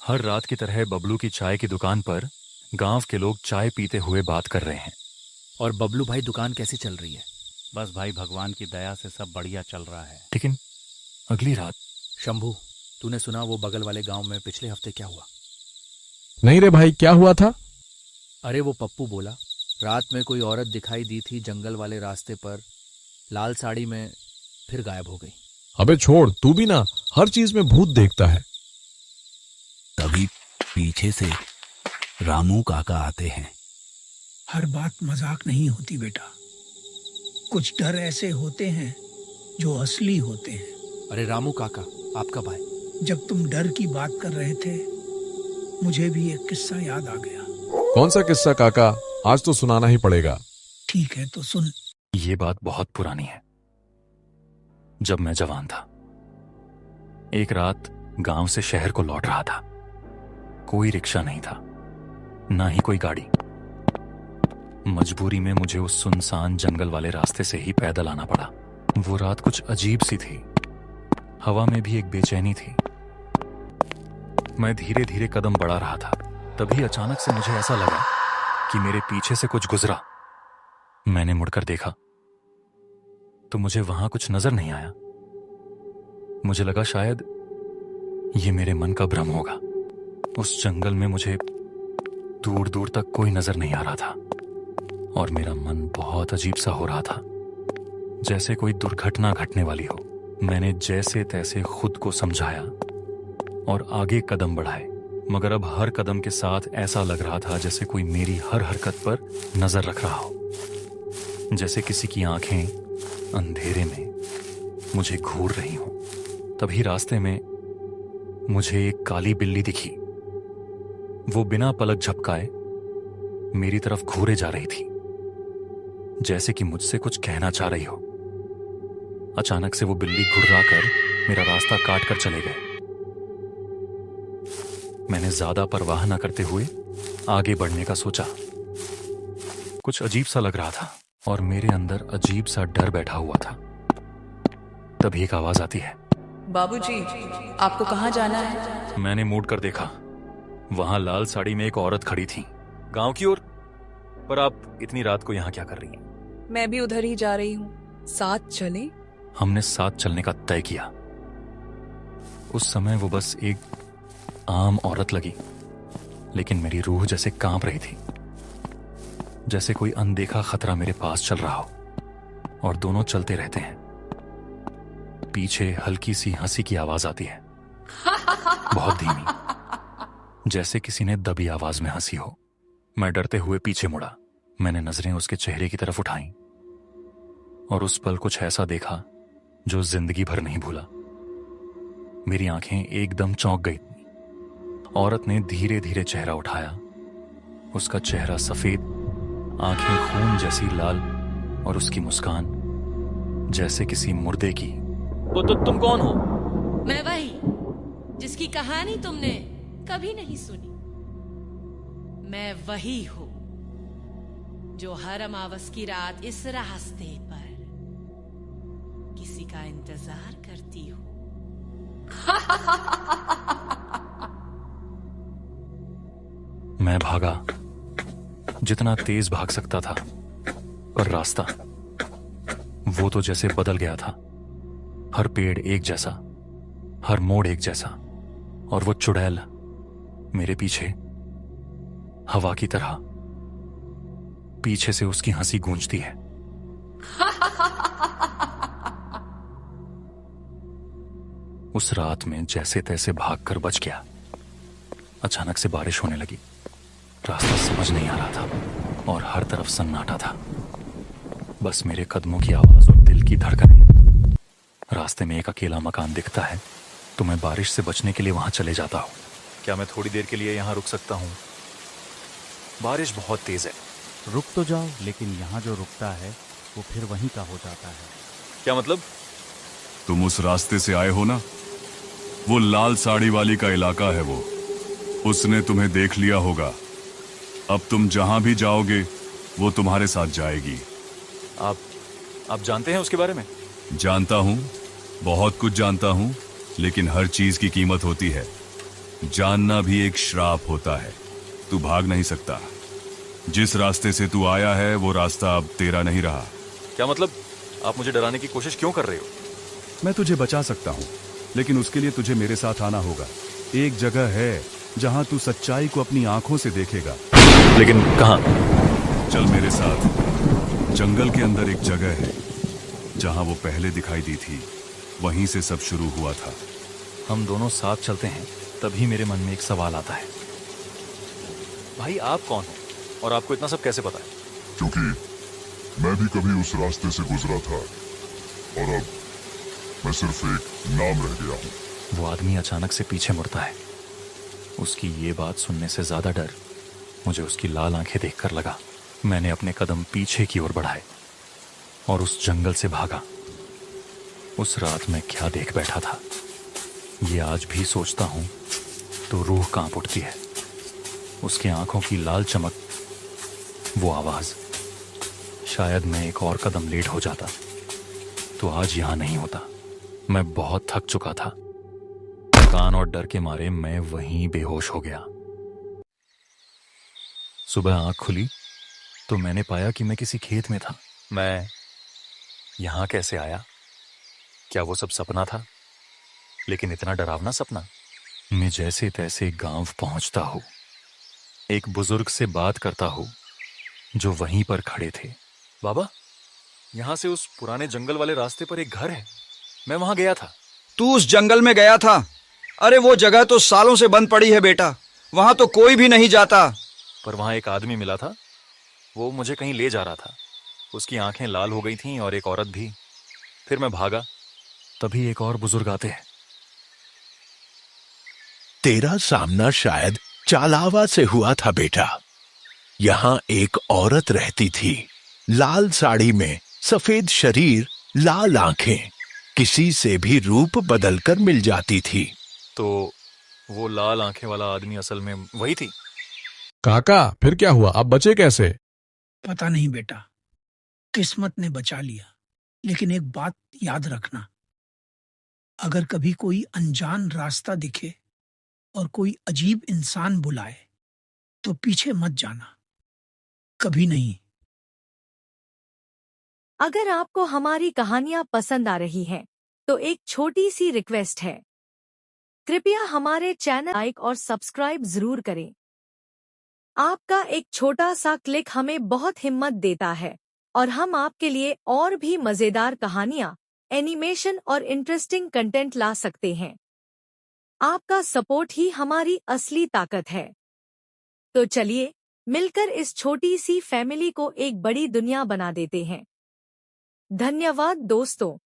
हर रात की तरह बबलू की चाय की दुकान पर गांव के लोग चाय पीते हुए बात कर रहे हैं। और बबलू भाई, दुकान कैसी चल रही है? बस भाई, भगवान की दया से सब बढ़िया चल रहा है। लेकिन अगली रात शंभू, तूने सुना वो बगल वाले गांव में पिछले हफ्ते क्या हुआ? नहीं रे भाई, क्या हुआ था? अरे वो पप्पू बोला, रात में कोई औरत दिखाई दी थी जंगल वाले रास्ते पर, लाल साड़ी में, फिर गायब हो गई। अबे छोड़, तू भी ना हर चीज में भूत देखता है। तभी पीछे से रामू काका आते हैं। हर बात मजाक नहीं होती बेटा। कुछ डर ऐसे होते हैं जो असली होते हैं। अरे रामू काका, आप कब आए? जब तुम डर की बात कर रहे थे, मुझे भी एक किस्सा याद आ गया। कौन सा किस्सा काका? आज तो सुनाना ही पड़ेगा। ठीक है तो सुन। ये बात बहुत पुरानी है। जब मैं जवान था, एक रात गांव से शहर को लौट रहा था। कोई रिक्शा नहीं था, ना ही कोई गाड़ी। मजबूरी में मुझे उस सुनसान जंगल वाले रास्ते से ही पैदल आना पड़ा। वो रात कुछ अजीब सी थी। हवा में भी एक बेचैनी थी। मैं धीरे धीरे कदम बढ़ा रहा था, तभी अचानक से मुझे ऐसा लगा कि मेरे पीछे से कुछ गुजरा। मैंने मुड़कर देखा तो मुझे वहां कुछ नजर नहीं आया। मुझे लगा शायद ये मेरे मन का भ्रम होगा। उस जंगल में मुझे दूर दूर तक कोई नजर नहीं आ रहा था और मेरा मन बहुत अजीब सा हो रहा था, जैसे कोई दुर्घटना घटने वाली हो। मैंने जैसे तैसे खुद को समझाया और आगे कदम बढ़ाए, मगर अब हर कदम के साथ ऐसा लग रहा था जैसे कोई मेरी हर हरकत पर नजर रख रहा हो, जैसे किसी की आंखें अंधेरे में मुझे घूर रही हों। तभी रास्ते में मुझे एक काली बिल्ली दिखी। वो बिना पलक झपकाए मेरी तरफ घूरे जा रही थी, जैसे कि मुझसे कुछ कहना चाह रही हो। अचानक से वो बिल्ली घुर्रा कर मेरा रास्ता काट कर चले गए। मैंने ज्यादा परवाह न करते हुए आगे बढ़ने का सोचा। कुछ अजीब सा लग रहा था और मेरे अंदर अजीब सा डर बैठा हुआ था। तभी एक आवाज आती है, बाबूजी, आपको कहाँ जाना है? मैंने मुड़ कर देखा। वहां लाल साड़ी में एक औरत खड़ी थी, गांव की ओर। पर आप इतनी रात को यहाँ क्या कर रही हैं? मैं भी उधर ही जा रही हूँ, साथ चलें? हमने साथ चलने का तय किया। उस समय वो बस एक आम औरत लगी, लेकिन मेरी रूह जैसे कांप रही थी, जैसे कोई अनदेखा खतरा मेरे पास चल रहा हो। और दोनों चलते रहते हैं। पीछे हल्की सी हंसी की आवाज आती है, बहुत धीमी, जैसे किसी ने दबी आवाज में हंसी हो। मैं डरते हुए पीछे मुड़ा। मैंने नजरें उसके चेहरे की तरफ उठाई और उस पल कुछ ऐसा देखा जो जिंदगी भर नहीं भूला। मेरी आंखें एकदम चौंक गई। औरत ने धीरे धीरे चेहरा उठाया। उसका चेहरा सफेद, आंखें खून जैसी लाल और उसकी मुस्कान जैसे किसी मुर्दे की। तो तुम कौन हो? मैं वही जिसकी कहानी तुमने कभी नहीं सुनी। मैं वही हूं जो हर अमावस की रात इस रास्ते पर किसी का इंतजार करती हूं। मैं भागा जितना तेज भाग सकता था, पर रास्ता वो तो जैसे बदल गया था। हर पेड़ एक जैसा, हर मोड़ एक जैसा, और वो चुड़ैल मेरे पीछे हवा की तरह। पीछे से उसकी हंसी गूंजती है। उस रात में जैसे तैसे भागकर बच गया। अचानक से बारिश होने लगी। रास्ता समझ नहीं आ रहा था और हर तरफ सन्नाटा था, बस मेरे कदमों की आवाज और दिल की धड़कनें। रास्ते में एक अकेला मकान दिखता है तो मैं बारिश से बचने के लिए वहां चले जाता हूँ। क्या मैं थोड़ी देर के लिए यहाँ रुक सकता हूँ? बारिश बहुत तेज है। रुक तो जाओ, लेकिन यहाँ जो रुकता है वो फिर वहीं का हो जाता है। क्या मतलब? तुम उस रास्ते से आए हो ना? वो लाल साड़ी वाली का इलाका है वो। उसने तुम्हें देख लिया होगा। अब तुम जहां भी जाओगे वो तुम्हारे साथ जाएगी। आप जानते हैं उसके बारे में? जानता हूं, बहुत कुछ जानता हूं, लेकिन हर चीज की कीमत होती है। जानना भी एक श्राप होता है। तू भाग नहीं सकता। जिस रास्ते से तू आया है वो रास्ता अब तेरा नहीं रहा। क्या मतलब? आप मुझे डराने की कोशिश क्यों कर रहे हो? मैं तुझे बचा सकता हूँ, लेकिन उसके लिए तुझे मेरे साथ आना होगा। एक जगह है जहाँ तू सच्चाई को अपनी आंखों से देखेगा। लेकिन कहाँ? चल मेरे साथ। जंगल के अंदर एक जगह है जहाँ वो पहले दिखाई दी थी, वहीं से सब शुरू हुआ था। हम दोनों साथ चलते हैं, तभी मेरे मन में एक सवाल आता है। भाई आप कौन हो और आपको इतना सब कैसे पता है? क्योंकि मैं भी कभी उस रास्ते से गुजरा था और अब मैं सिर्फ एक नाम रह गया हूँ। वो आदमी अचानक से पीछे मुड़ता है। उसकी ये बात सुनने से ज्यादा डर मुझे उसकी लाल आंखें देखकर लगा। मैंने अपने कदम पीछे की ओर बढ़ाए और उस जंगल से भागा। उस रात मैं क्या देख बैठा था, ये आज भी सोचता हूं तो रूह कांप उठती है। उसकी आंखों की लाल चमक, वो आवाज। शायद मैं एक और कदम लेट हो जाता तो आज यहां नहीं होता। मैं बहुत थक चुका था। थकान और डर के मारे मैं वहीं बेहोश हो गया। सुबह आंख खुली तो मैंने पाया कि मैं किसी खेत में था। मैं यहां कैसे आया? क्या वो सब सपना था? लेकिन इतना डरावना सपना। मैं जैसे तैसे गांव पहुंचता हूं। एक बुजुर्ग से बात करता हूं जो वहीं पर खड़े थे। बाबा, यहां से उस पुराने जंगल वाले रास्ते पर एक घर है, मैं वहां गया था। तू उस जंगल में गया था? अरे वो जगह तो सालों से बंद पड़ी है बेटा, वहां तो कोई भी नहीं जाता। पर वहां एक आदमी मिला था, वो मुझे कहीं ले जा रहा था। उसकी आंखें लाल हो गई थीं और एक औरत भी। फिर मैं भागा, तभी एक और बुजुर्ग आते हैं। तेरा सामना शायद चालावा से हुआ था बेटा। यहां एक औरत रहती थी, लाल साड़ी में, सफेद शरीर, लाल आंखें, किसी से भी रूप बदलकर मिल जाती थी। तो वो लाल आंखें वाला आदमी असल में वही थी? काका फिर क्या हुआ, आप बचे कैसे? पता नहीं बेटा, किस्मत ने बचा लिया। लेकिन एक बात याद रखना, अगर कभी कोई अनजान रास्ता दिखे और कोई अजीब इंसान बुलाए तो पीछे मत जाना, कभी नहीं। अगर आपको हमारी कहानियां पसंद आ रही हैं, तो एक छोटी सी रिक्वेस्ट है, कृपया हमारे चैनल लाइक और सब्सक्राइब जरूर करें। आपका एक छोटा सा क्लिक हमें बहुत हिम्मत देता है और हम आपके लिए और भी मजेदार कहानियां, एनिमेशन और इंटरेस्टिंग कंटेंट ला सकते हैं। आपका सपोर्ट ही हमारी असली ताकत है। तो चलिए मिलकर इस छोटी सी फैमिली को एक बड़ी दुनिया बना देते हैं। धन्यवाद दोस्तों।